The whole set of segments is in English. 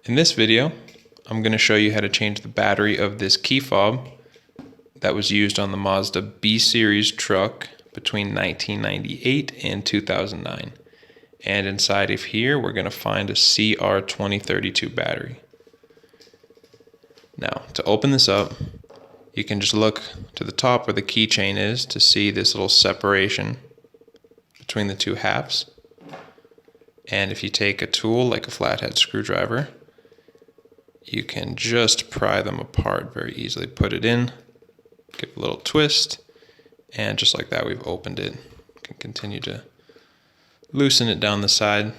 In this video, I'm going to show you how to change the battery of this key fob that was used on the Mazda B Series truck between 1998 and 2009. And inside of here, we're going to find a CR2032 battery. Now, to open this up, you can just look to the top where the keychain is to see this little separation between the two halves. And if you take a tool like a flathead screwdriver, you can just pry them apart very easily. Put it in, give a little twist, and just like that, we've opened it. You can continue to loosen it down the side,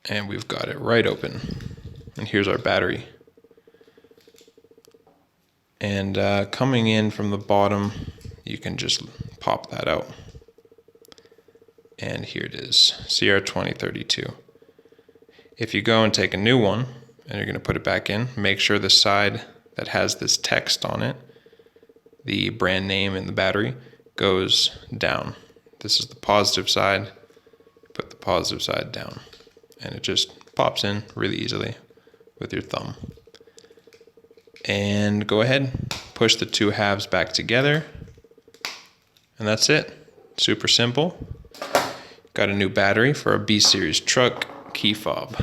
and we've got it right open. And here's our battery. And coming in from the bottom, you can just pop that out. And here it is, CR2032. If you go and take a new one, and you're going to put it back in, make sure the side that has this text on it, the brand name and the battery, goes down. This is the positive side. Put the positive side down. And it just pops in really easily with your thumb. And go ahead, push the two halves back together. And that's it. Super simple. Got a new battery for a B Series truck key fob.